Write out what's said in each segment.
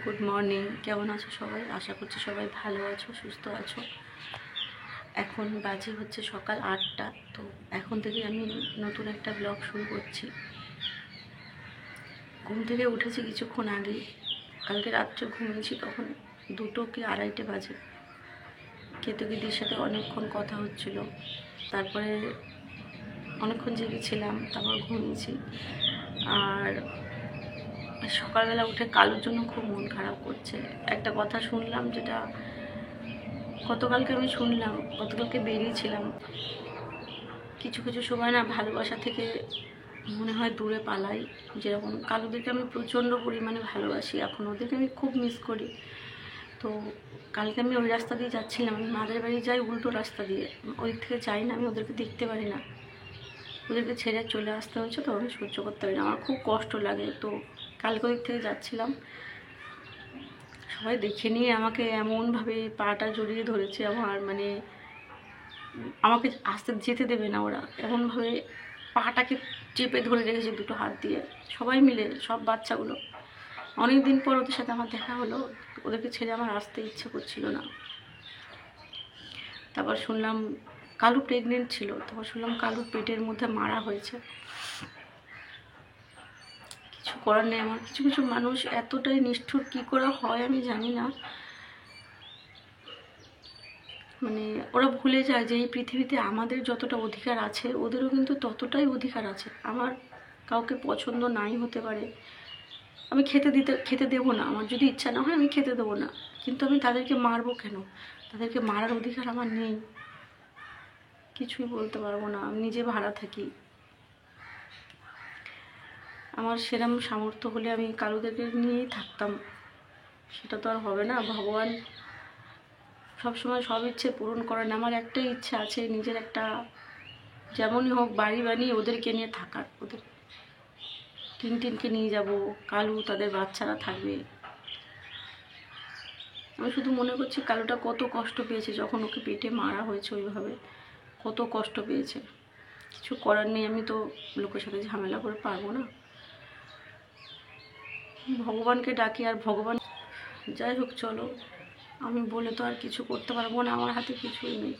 Good morning. কেমন আছো সবাই? আশা করছি সবাই ভালো আছো, সুস্থ আছো। এখন বাজে হচ্ছে সকাল 8টা। তো এখন থেকে আমি নতুন একটা ব্লগ শুরু করছি। ঘুম থেকে উঠেছি কিছুক্ষণ আগে। কালকে রাত্রে ঘুমিয়েছি তখন 2টো কি 2:30 বাজে। কেতকিদির সাথে অনেকক্ষণ কথা হচ্ছিল, তারপরে অনেকক্ষণ জেগেছিলাম, তারপর ঘুমিয়েছি। আর সকালবেলা উঠে কালুর জন্য খুব মন খারাপ করছে। একটা কথা শুনলাম, যেটা গতকালকে আমি শুনলাম, গতকালকে বেরিয়েছিলাম। কিছু কিছু সময় না ভালোবাসা থেকে মনে হয় দূরে পালাই। যেরকম কালুদেরকে আমি প্রচণ্ড পরিমাণে ভালোবাসি, এখন ওদেরকে আমি খুব মিস করি। তো কালকে আমি ওই রাস্তা দিয়ে যাচ্ছিলাম, আমি মাদের বাড়ি যাই উল্টো রাস্তা দিয়ে, ওই থেকে যাই না, আমি ওদেরকে দেখতে পারি না। ওদেরকে ছেড়ে চলে আসতে হচ্ছে, তো আমি সহ্য করতে পারি না, আমার খুব কষ্ট লাগে। তো কালকে ওই থেকে যাচ্ছিলাম, সবাই দেখে নিয়ে আমাকে এমনভাবে পাটা জড়িয়ে ধরেছে, আমার মানে আমাকে আসতে যেতে দেবে না ওরা, এমনভাবে পাটাকে চেপে ধরে রেখেছে দুটো হাত দিয়ে, সবাই মিলে, সব বাচ্চাগুলো। অনেক দিন পর ওদের সাথে আমার দেখা হলো, ওদেরকে ছেড়ে আমার আসতে ইচ্ছে করছিল না। তারপর শুনলাম কালু প্রেগনেন্ট ছিল, তারপর শুনলাম কালুর পেটের মধ্যে মারা হয়েছে। কিছু করার নেই আমার। কিছু কিছু মানুষ এতটাই নিষ্ঠুর কী করে হয় আমি জানি না। মানে ওরা ভুলে যায় যে এই পৃথিবীতে আমাদের যতটা অধিকার আছে ওদেরও কিন্তু ততটাই অধিকার আছে। আমার কাউকে পছন্দ নাই হতে পারে, আমি খেতে দেবো না, আমার যদি ইচ্ছা না হয় আমি খেতে দেবো না, কিন্তু আমি তাদেরকে মারবো কেন? তাদেরকে মারার অধিকার আমার নেই, কিছুই বলতে পারবো না। আমি নিজে ভাড়া থাকি, আমার সেরম সামর্থ্য হলে আমি কালুদেরকে নিয়েই থাকতাম, সেটা তো আর হবে না। ভগবান সবসময় সব ইচ্ছে পূরণ করে না। আমার একটাই ইচ্ছা আছে, নিজের একটা যেমনই হোক বাড়ি বানিয়ে ওদেরকে নিয়ে থাকার। ওদের টিনটিনকে নিয়ে যাব, কালু তাদের বাচ্চারা থাকবে। আমি শুধু মনে করছি কালুটা কত কষ্ট পেয়েছে যখন ওকে পেটে মারা হয়েছে, ওইভাবে কত কষ্ট পেয়েছে। কিছু করার নেই, আমি তো লোকের সাথে ঝামেলা করে পারবো না। ভগবানকে ডাকি, আর ভগবান যাই হোক। চলো, আমি বলে তো আর কিছু করতে পারবো না, আমার হাতে কিছুই নেই।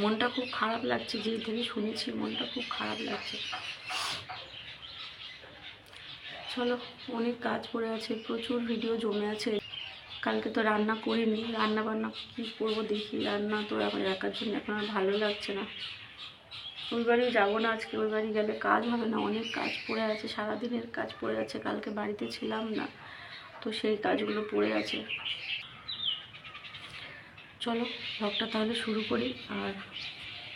মনটা খুব খারাপ লাগছে, যেই থেকে শুনেছি মনটা খুব খারাপ লাগছে। চলো, অনেক কাজ পড়ে আছে, প্রচুর ভিডিও জমে আছে। কালকে তো রান্না করিনি, রান্না বান্না কী করবো দেখি। রান্না তো আমার একার জন্য এখন আর ভালো লাগছে না। ওই বাড়ি যাবো না আজকে, ওই বাড়ি গেলে কাজ হবে না, অনেক কাজ পড়ে আছে, সারাদিনের কাজ পড়ে আছে। কালকে বাড়িতে ছিলাম না, তো সেই কাজগুলো পড়ে আছে। চলো ব্লগটা তাহলে শুরু করি, আর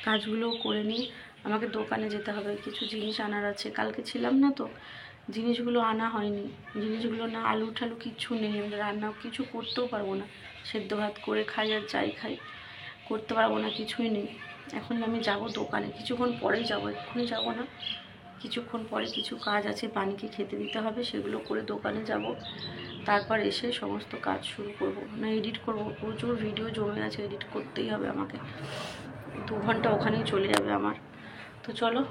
কাজগুলো করে নিই। আমাকে দোকানে যেতে হবে, কিছু জিনিস আনার আছে। কালকে ছিলাম না তো, জিনিসগুলো আনা হয়নি। জিনিসগুলো না, আলু ঠালু কিচ্ছু নেই, রান্না কিছু করতেও পারবো না। সেদ্ধ ভাত করে খাই আর যাই খাই, করতে পারবো না, কিছুই নেই। এখন আমি যাব দোকানে, কিছুক্ষণ পরেই যাব, এক্ষুনি যাব না, কিছুক্ষণ পরে কিছু কাজ আছে, পানিকে খেতে দিতে হবে, সেগুলো করে দোকানে যাব। তারপর এসে সমস্ত কাজ শুরু করব, না এডিট করব। প্রচুর ভিডিও জমে আছে, এডিট করতেই হবে আমাকে। 2 ঘন্টা ওখানেই চলে যাবে আমার। তো চলো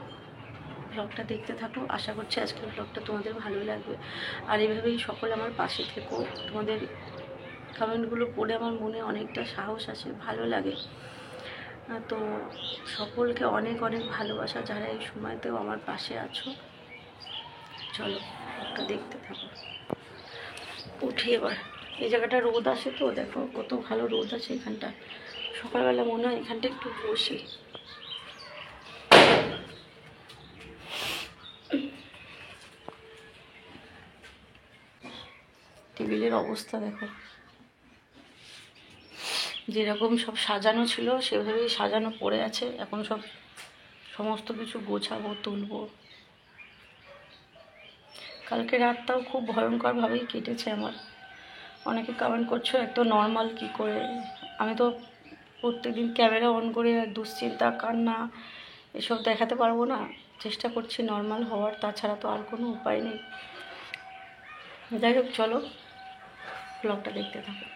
ব্লগটা দেখতে থাকো, আশা করছি আজকের ব্লগটা তোমাদের ভালোই লাগবে। আর এভাবেই সকলে আমার পাশে থেকো। তোমাদের কমেন্টগুলো পড়ে আমার মনে অনেকটা সাহস আসে, ভালো লাগে। তো সকলকে অনেক অনেক ভালোবাসা, যারা এই সময়তেও আমার পাশে আছো। চলো ব্লগটা দেখতে থাকো। উঠি এবার। এই জায়গাটা রোদ আসে তো, দেখো কত ভালো রোদ আছে এখানটা। সকালবেলা মনে হয় এখানটা একটু বসি। টেবিলের অবস্থা দেখো, যেরকম সব সাজানো ছিল সেভাবেই সাজানো পড়ে আছে। এখন সব সমস্ত কিছু গোছাবো, তুলবো। কালকে রাতটাও খুব ভয়ঙ্করভাবেই কেটেছে আমার। অনেকে কমেন্ট করছো এত নর্মাল কী করে। আমি তো প্রত্যেকদিন ক্যামেরা অন করে দুশ্চিন্তা, কান্না এসব দেখাতে পারবো না। চেষ্টা করছি নর্মাল হওয়ার, তাছাড়া তো আর কোনো উপায় নেই। যাই হোক, চলো ব্লগটা দেখতে থাকো।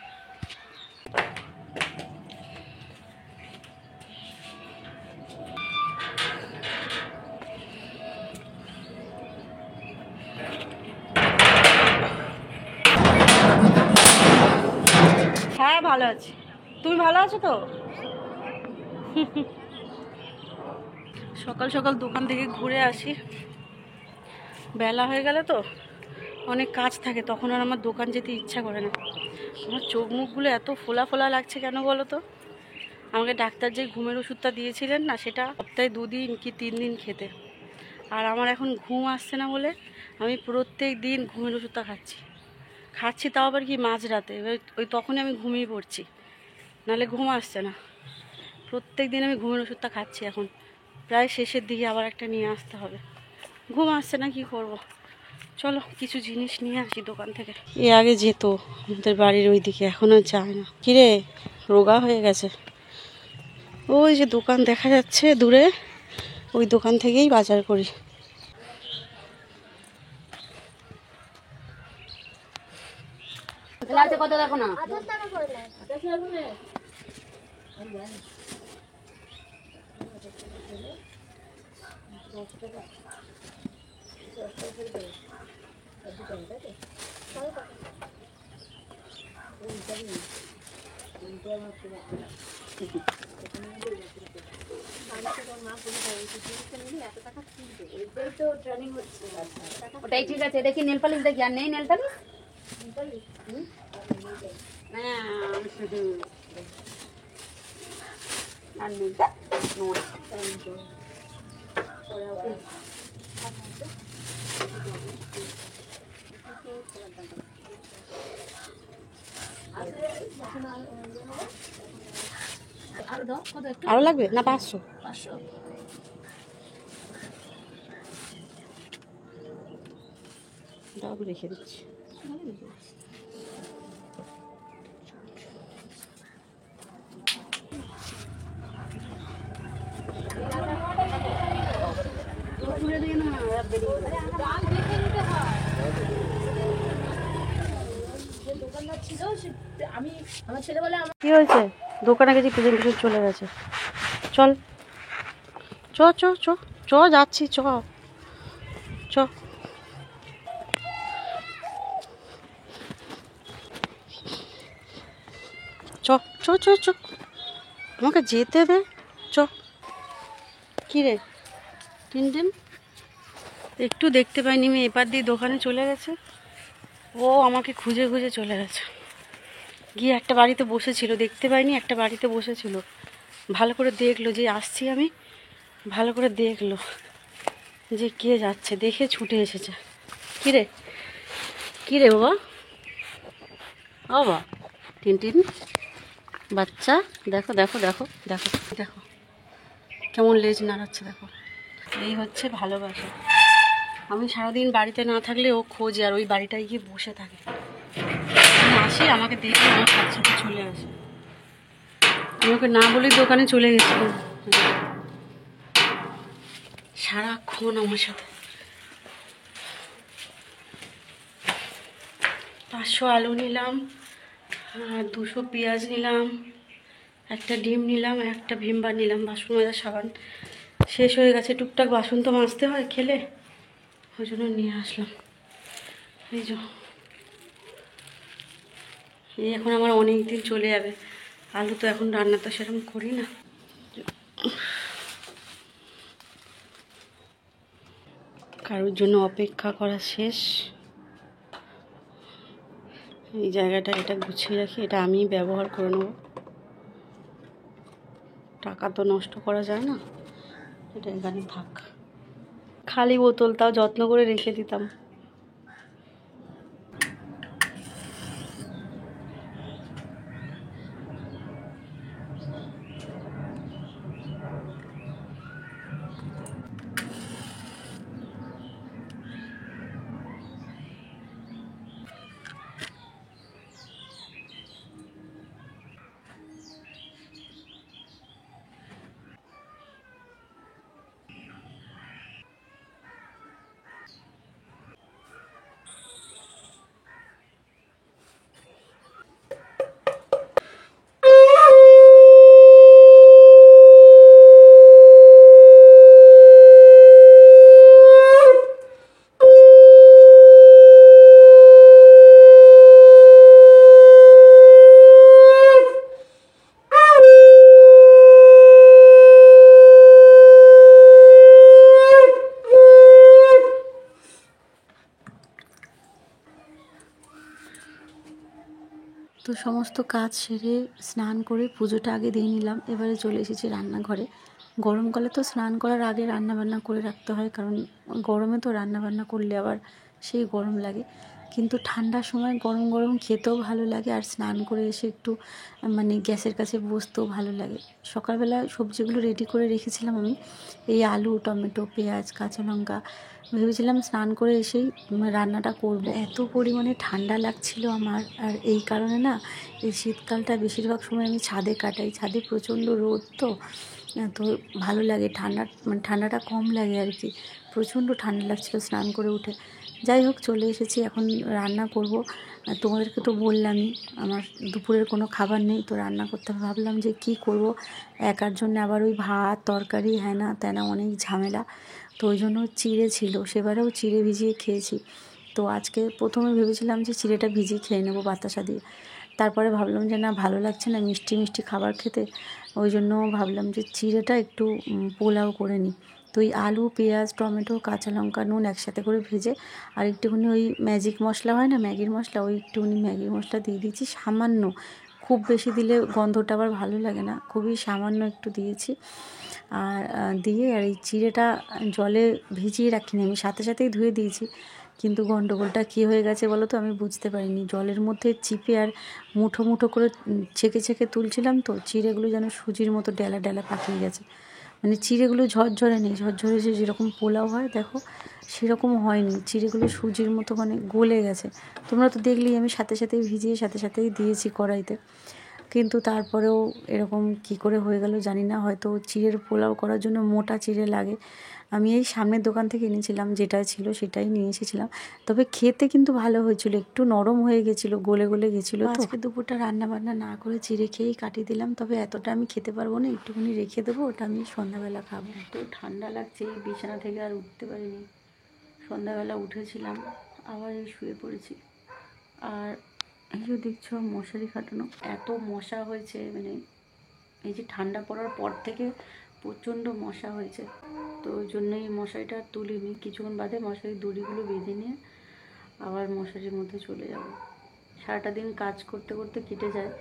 হ্যাঁ ভালো আছি, তুমি ভালো আছো তো? সকাল সকাল দোকান থেকে ঘুরে আসি, বেলা হয়ে গেলে তো অনেক কাজ থাকে, তখন আর আমার দোকান যেতে ইচ্ছা করে না। আমার চোখ মুখগুলো এত ফোলা ফোলা লাগছে কেন বলো তো? আমাকে ডাক্তার যে ঘুমের ওষুধটা দিয়েছিলেন না, সেটা সপ্তাহে 2 দিন কি 3 দিন খেতে। আর আমার এখন ঘুম আসছে না বলে আমি প্রত্যেক দিন ঘুমের ওষুধটা খাচ্ছি, তাও আবার কি মাঝরাতে, ওই তখনই আমি ঘুমিয়ে পড়ছি, নাহলে ঘুম আসছে না। প্রত্যেক দিন আমি ঘুমের ওষুধটা খাচ্ছি, এখন প্রায় শেষের দিকে আবার একটা নিয়ে আসতে হবে। ঘুম আসছে না, কি করব। চলো কিছু জিনিস নিয়ে আসি দোকান থেকে। এ আগে যেত আমাদের বাড়ির ওই দিকে, এখন আর যায় না। কিরে, রোগা হয়ে গেছে। ওই যে দোকান দেখা যাচ্ছে দূরে, ওই দোকান থেকেই বাজার করি। কত দেখো না, ওটাই ঠিক আছে। দেখি নেল পালিশ দেখি, আর নেই নেল পালিশ। আরো লাগবে না? 500 দাও, রেখে দিচ্ছি। কি হয়েছে? দোকানে গেছি, প্রেজেন্টেশন চলে গেছে। চল চ চ চ চ, যাচ্ছি, চ চ। চ চ চ চ, আমাকে যেতে দে, চ। কি রে টিনটিন, একটু দেখতে পাইনি, মেয়ে এপার দিয়ে দোকানে চলে গেছে। ও আমাকে খুঁজে খুঁজে চলে গেছে, গিয়ে একটা বাড়িতে বসেছিল, দেখতে পাইনি, একটা বাড়িতে বসেছিল। ভালো করে দেখলো যে আসছি আমি, ভালো করে দেখলো যে কে যাচ্ছে, দেখে ছুটে এসেছে। কিরে কিরে বাবা, ও বাবা টিনটিন বাচ্চা, দেখো দেখো দেখো দেখো দেখো কেমন লেজ নাড়াচ্ছে, দেখো। এই হচ্ছে ভালোবাসা। আমি সারাদিন বাড়িতে না থাকলে ও খোঁজে, আর ওই বাড়িটায় গিয়ে বসে থাকে। আমি আসি, আমাকে দেখে আমার সাথে সাথে চলে আসে। আমি ওকে না বলেই দোকানে চলে গেছিলাম, সারাক্ষণ আমার সাথে। 500 আলু নিলাম, 200 পেঁয়াজ নিলাম, একটা ডিম নিলাম, একটা ভিম বার নিলাম। বাসন মাজার সাবান শেষ হয়ে গেছে, টুকটাক বাসন তো মাজতে হয় খেলে, ওই জন্য নিয়ে আসলাম। এই যে এই এখন আমার অনেক দিন চলে যাবে। আলু তো এখন রান্না তো সেরকম করি না। কারোর জন্য অপেক্ষা করা শেষ। এই জায়গাটা এটা গুছিয়ে রাখি, এটা আমি ব্যবহার করে নেব, টাকা তো নষ্ট করা যায় না, এটা এখানে থাক। খালি বোতল, তাও যত্ন করে রেখে দিতাম। তো সমস্ত কাজ সেরে স্নান করে পুজোটা আগে দিয়ে নিলাম। এবারে চলে এসেছি রান্নাঘরে। গরমকালে তো স্নান করার আগে রান্নাবান্না করে রাখতে হয়, কারণ গরমে তো রান্নাবান্না করলে আবার সেই গরম লাগে। কিন্তু ঠান্ডার সময় গরম গরম খেতেও ভালো লাগে, আর স্নান করে এসে একটু মানে গ্যাসের কাছে বসতেও ভালো লাগে। সকালবেলা সবজিগুলো রেডি করে রেখেছিলাম আমি, এই আলু, টমেটো, পেঁয়াজ, কাঁচা লঙ্কা। ভেবেছিলাম স্নান করে এসেই রান্নাটা করব। এত পরিমাণে ঠান্ডা লাগছিল আমার, আর এই কারণে না এই শীতকালটা বেশিরভাগ সময় আমি ছাদে কাটাই। ছাদে প্রচণ্ড রোদ তো, তো ভালো লাগে, মানে ঠান্ডাটা কম লাগে আর কি। প্রচণ্ড ঠান্ডা লাগছিল স্নান করে উঠে। যাই হোক, চলে এসেছি, এখন রান্না করব। তোমাদেরকে তো বললামই আমার দুপুরের কোনো খাবার নেই, তো রান্না করতে হবে। ভাবলাম যে কি করব, একার জন্য আবার ওই ভাত তরকারি হ্যানা ত্যানা অনেক ঝামেলা। তো ওই জন্য চিড়ে ছিল, সেবারেও চিড়ে ভিজিয়ে খেয়েছি। তো আজকে প্রথমে ভেবেছিলাম যে চিড়েটা ভিজিয়ে খেয়ে নেবো বাতাসা দিয়ে। তারপরে ভাবলাম যে না, ভালো লাগছে না মিষ্টি মিষ্টি খাবার খেতে। ওই জন্য ভাবলাম যে চিড়েটা একটু পোলাও করে নিই। তো ওই আলু, পেঁয়াজ, টমেটো, কাঁচা লঙ্কা, নুন একসাথে করে ভেজে আর একটুখানি ওই ম্যাজিক মশলা হয় না, ম্যাগির মশলা, ওই একটুখানি ম্যাগির মশলা দিয়ে দিয়েছি সামান্য। খুব বেশি দিলে গন্ধটা আবার ভালো লাগে না, খুবই সামান্য একটু দিয়েছি। আর দিয়ে আর এই চিড়েটা জলে ভিজিয়ে রাখিনি আমি, সাথে সাথেই ধুয়ে দিয়েছি। কিন্তু গন্ডগোলটা কী হয়ে গেছে বলো তো, আমি বুঝতে পারিনি। জলের মধ্যে চিপে আর মুঠো মুঠো করে ছেঁকে ছেঁকে তুলছিলাম, তো চিড়েগুলো যেন সুজির মতো ডেলা ডেলা পাকিয়ে গেছে। মানে চিড়েগুলো ঝরঝরে নেই, ঝরঝরে যে যেরকম পোলাও হয় দেখো সেরকম হয়নি। চিড়েগুলো সুজির মতো মানে গলে গেছে। তোমরা তো দেখলেই আমি সাথে সাথেই ভিজিয়ে সাথে সাথেই দিয়েছি কড়াইতে। কিন্তু তারপরেও এরকম কি করে হয়ে গেল জানি না, হয়তো চিড়ের পোলাও করার জন্য মোটা চিড়ে লাগে। আমি এই সামনের দোকান থেকে এনেছিলাম, যেটা ছিল সেটাই নিয়ে এসেছিলাম। তবে খেতে কিন্তু ভালো হয়েছিল, একটু নরম হয়ে গেছিলো, গলে গলে গেছিলো। তো আজকে দুপুরটা রান্না বান্না না করে চিড়ে খেয়েই কাটিয়ে দিলাম। তবে এতটা আমি খেতে পারবো না, একটুখানি রেখে দেবো, ওটা আমি সন্ধ্যাবেলা খাবো। তো ঠান্ডা লাগছে, এই বিছানা থেকে আর উঠতে পারিনি। সন্ধ্যাবেলা উঠেছিলাম, আবার এই শুয়ে পড়েছি। আর এই যে দেখছো মশারি খাটানো, এত মশা হয়েছে, মানে এই যে ঠান্ডা পড়ার পর থেকে প্রচণ্ড মশা হয়েছে। তো ওই জন্যই মশারিটা আর তুলিনি, কিছুক্ষণ বাদে মশারির দড়িগুলো বেঁধে নিয়ে আবার মশারির মধ্যে চলে যাব। সারাটা দিন কাজ করতে করতে কেটে যায়।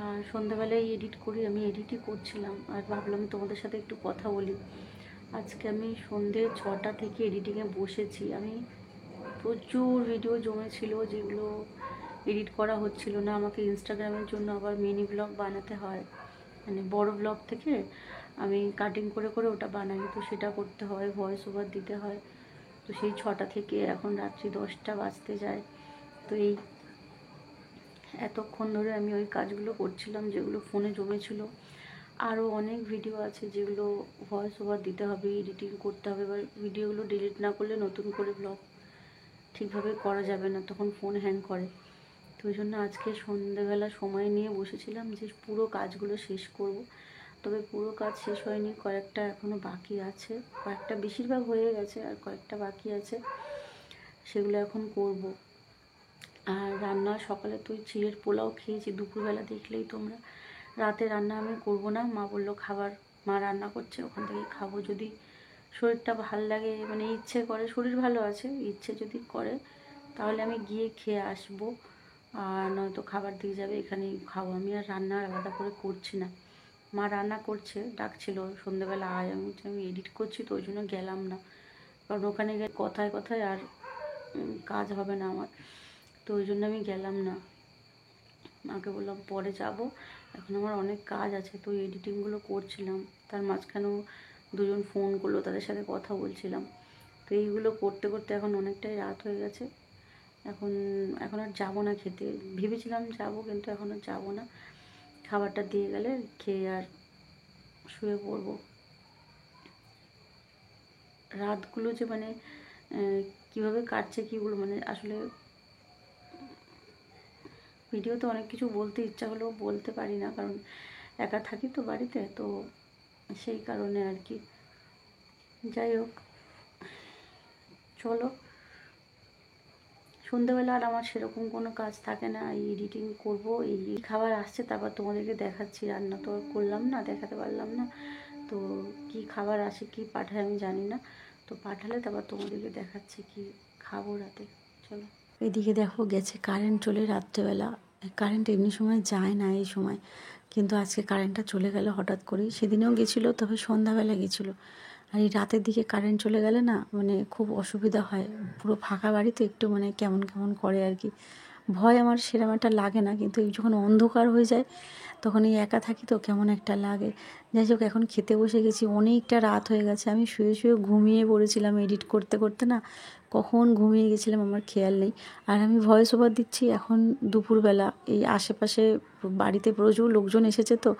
আর সন্ধ্যাবেলায় এডিট করি, আমি এডিটই করছিলাম, আর ভাবলাম তোমাদের সাথে একটু কথা বলি। আজকে আমি সন্ধ্যে 6টা থেকে এডিটিংয়ে বসেছি। আমি প্রচুর ভিডিও জমেছিল যেগুলো এডিট করা হচ্ছিল না। আমাকে ইনস্টাগ্রামের জন্য আবার মিনি ব্লগ বানাতে হয়, মানে বড় ব্লগ থেকে আমি কাটিং করে করে ওটা বানাই, তো সেটা করতে হয়, ভয়েস ওভার দিতে হয়। তো সেই 6টা থেকে এখন রাত্রি 10টা বাজতে যায়। তো এই এতক্ষণ ধরে আমি ওই কাজগুলো করছিলাম যেগুলো ফোনে জমেছিল। আরও অনেক ভিডিও আছে যেগুলো ভয়েস ওভার দিতে হবে, এডিটিং করতে হবে। এবার ভিডিওগুলো ডিলিট না করলে নতুন করে ব্লগ ঠিকভাবে করা যাবে না, তখন ফোন হ্যাং করে। তো ওই জন্য আজকে সন্ধ্যেবেলা সময় নিয়ে বসেছিলাম যে পুরো কাজগুলো শেষ করব। তবে পুরো কাজ শেষ হয়নি, কয়েকটা এখনও বাকি আছে, কয়েকটা বেশিরভাগ হয়ে গেছে, আর কয়েকটা বাকি আছে, সেগুলো এখন করব। আর রান্না সকালে তো চিড়ের পোলাও খেয়েছি, দুপুরবেলা দেখলেই তোমরা। রাতে রান্না আমি করব না, মা বললো খাবার মা রান্না করছে ওখান থেকে খাবো। যদি শরীরটা ভাল লাগে, মানে ইচ্ছে করে, শরীর ভালো আছে, ইচ্ছে যদি করে তাহলে আমি গিয়ে খেয়ে আসবো, আর নয়তো খাবার দিয়ে যাবে, এখানেই খাবো। আমি আর রান্না আলাদা করে করছি না। মা রান্না করছে, ডাকছিল সন্ধ্যেবেলা আয়, আমি এডিট করছি, তো ওই জন্য গেলাম না। কারণ ওখানে গিয়ে কথায় কথায় আর কাজ হবে না আমার, তো ওই জন্য আমি গেলাম না। মাকে বললাম পরে যাব, এখন আমার অনেক কাজ আছে। তো এডিটিংগুলো করছিলাম, তার মাঝখানেও দুজন ফোন করলো, তাদের সাথে কথা বলছিলাম। তো এইগুলো করতে করতে এখন অনেকটাই রাত হয়ে গেছে। এখন আর যাবো না খেতে। ভেবেছিলাম যাব, কিন্তু এখন আর যাবো না। খাবারটা দিয়ে গেলে খেয়ে আর শুয়ে পড়বো। রাতগুলো যে মানে কীভাবে কাটছে কীগুলো, মানে আসলে ভিডিওতে অনেক কিছু বলতে ইচ্ছা হলেও বলতে পারি না, কারণ একা থাকি তো বাড়িতে, তো সেই কারণে আর কি। যাই হোক, চলো। সন্ধ্যেবেলা আর আমার সেরকম কোনো কাজ থাকে না, এই এডিটিং করবো, এই খাবার আসছে, তারপর তোমাদেরকে দেখাচ্ছি। রান্না তো করলাম না, দেখাতে পারলাম না। তো কি খাবার আসে, কি পাঠায় আমি জানি না, তো পাঠালে তারপর তোমাদেরকে দেখাচ্ছি কি খাবো রাতে। চলো। এদিকে দেখো গেছে কারেন্ট চলে রাত্রেবেলা, কারেন্ট এমনি সময় যায় না এই সময়, কিন্তু আজকে কারেন্টটা চলে গেল হঠাৎ করেই। সেদিনেও গেছিলো, তবে সন্ধ্যাবেলা গেছিলো। আর এই রাতের দিকে কারেন্ট চলে গেলে না মানে খুব অসুবিধা হয়। পুরো ফাঁকা বাড়ি তো একটু মানে কেমন কেমন করে আর কি। ভয় আমার সেরকম একটা লাগে না, কিন্তু এই যখন অন্ধকার হয়ে যায় তখন এই একা থাকি তো কেমন একটা লাগে। যাই হোক, এখন খেতে বসে গেছি, অনেকটা রাত হয়ে গেছে। আমি শুয়ে শুয়ে ঘুমিয়ে পড়েছিলাম এডিট করতে করতে না, কখন ঘুমিয়ে গেছিলাম আমার খেয়াল নেই। আর আমি ভয়েস ওভার দিচ্ছি এখন দুপুরবেলা। এই আশেপাশে বাড়িতে প্রচুর লোকজন এসেছে তো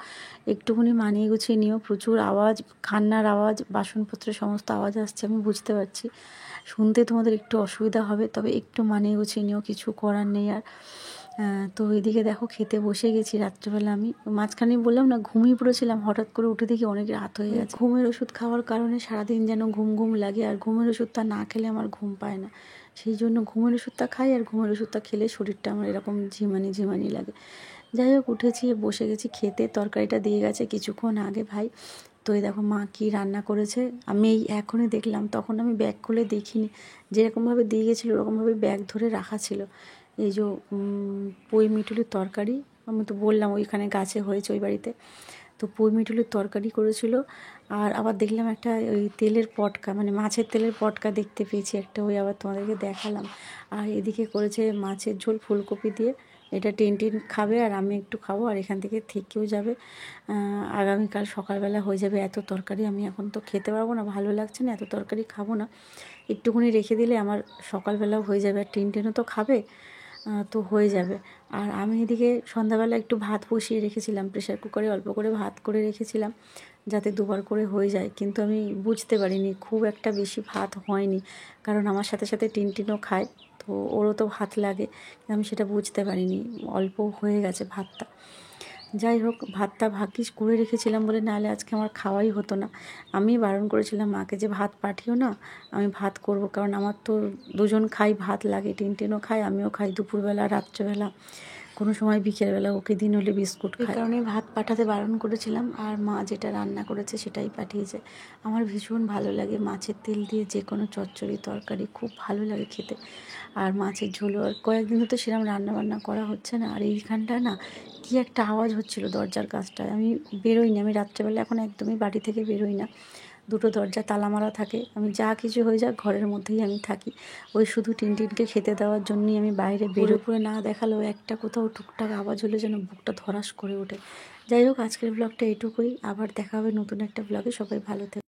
একটুখানি মানিয়ে গুছিয়ে নিও। প্রচুর আওয়াজ, কান্নার আওয়াজ, বাসনপত্রের সমস্ত আওয়াজ আসছে, আমি বুঝতে পারছি। শুনতে তোমাদের একটু অসুবিধা হবে, তবে একটু মানিয়ে গুছিয়ে নিও, কিছু করার নেই আর। তো এদিকে দেখো খেতে বসে গেছি রাত্রেবেলা। আমি মাঝখানে বললাম না ঘুমিয়ে পড়েছিলাম, হঠাৎ করে উঠে দেখি অনেক রাত হয়ে গেছে। ঘুমের ওষুধ খাওয়ার কারণে সারাদিন যেন ঘুম ঘুম লাগে, আর ঘুমের ওষুধটা না খেলে আমার ঘুম পায় না। সেই জন্য ঘুমের ওষুধটা খাই, আর ঘুমের ওষুধটা খেলে শরীরটা আমার এরকম ঝিমানি ঝিমানি লাগে। যাই হোক, উঠেছি, বসে গেছি খেতে। তরকারিটা দিয়ে গেছে কিছুক্ষণ আগে ভাই। তো এই দেখো মা কী রান্না করেছে, আমি এই এখনই দেখলাম, তখন আমি ব্যাগ খুলে দেখিনি। যেরকমভাবে দিয়ে গেছিলো ওরকমভাবে ব্যাগ ধরে রাখা ছিল। এই যে পুঁই মিটুলির তরকারি, আমি তো বললাম ওইখানে গাছে হয়েছে ওই বাড়িতে। তো পুঁই মিটুলির তরকারি করেছিল। আর আবার দেখলাম একটা ওই তেলের পটকা, মানে মাছের তেলের পটকা দেখতে পেয়েছি একটা, ওই আবার তোমাদেরকে দেখালাম। আর এদিকে করেছে মাছের ঝোল ফুলকপি দিয়ে। এটা টিনটিন খাবে আর আমি একটু খাবো, আর এখান থেকে থেকেও যাবে। আগামীকাল সকালবেলা হয়ে যাবে। এত তরকারি আমি এখন তো খেতে পারবো না, ভালো লাগছে না, এত তরকারি খাবো না। একটুখানি রেখে দিলে আমার সকালবেলাও হয়ে যাবে, আর টিনটিনও তো খাবে, তো হয়ে যাবে। আর আমি এদিকে সন্ধ্যাবেলা একটু ভাত বসিয়ে রেখেছিলাম, প্রেশার কুকারে অল্প করে ভাত করে রেখেছিলাম যাতে দুবার করে হয়ে যায়। কিন্তু আমি বুঝতে পারিনি খুব একটা বেশি ভাত হয়নি, কারণ আমার সাথে সাথে টিনটিনও খায়, তো ওরও তো ভাত লাগে। আমি সেটা বুঝতে পারিনি, অল্প হয়ে গেছে ভাতটা। যাই হোক, ভাতটা ভাগ্যিস করে রেখেছিলাম বলে, নাহলে আজকে আমার খাওয়াই হতো না। আমি বারণ করেছিলাম মাকে যে ভাত পাঠিও না, আমি ভাত করব, কারণ আমার তো দুজন খাই, ভাত লাগে, টিনটিনও খায়, আমিও খাই, দুপুরবেলা রাত্রেবেলা, কোনো সময় বিকেলবেলা ওকে দিন হলে বিস্কুট খাই। এই কারণে ভাত পাঠাতে বারণ করেছিলাম, আর মা যেটা রান্না করেছে সেটাই পাঠিয়েছে। আমার ভীষণ ভালো লাগে মাছের তেল দিয়ে যে কোনো চচ্চড়ি তরকারি, খুব ভালো লাগে খেতে। আর মাছের ঝোলও, আর কয়েকদিন তো সেরকম রান্নাবান্না করা হচ্ছে না। আর এইখানটা না কী একটা আওয়াজ হচ্ছিল দরজার কাছটায়, আমি বেরোই না, আমি রাত্রেবেলা এখন একদমই বাড়ি থেকে বেরোই না। দুটো দরজা তালা মারা থাকে, আমি যা কিছু হয়ে যাক ঘরের মধ্যেই আমি থাকি। ওই শুধু টিনটিনকে খেতে দেওয়ার জন্যই আমি বাইরে বেরোই। করে না দেখালেও একটা কোথাও টুকটাক আওয়াজ হলে যেন বুকটা ধরাস করে ওঠে। যাই হোক, আজকের ব্লগটা এটুকুই, আবার দেখা হবে নতুন একটা ব্লগে। সবাই ভালো থেকো।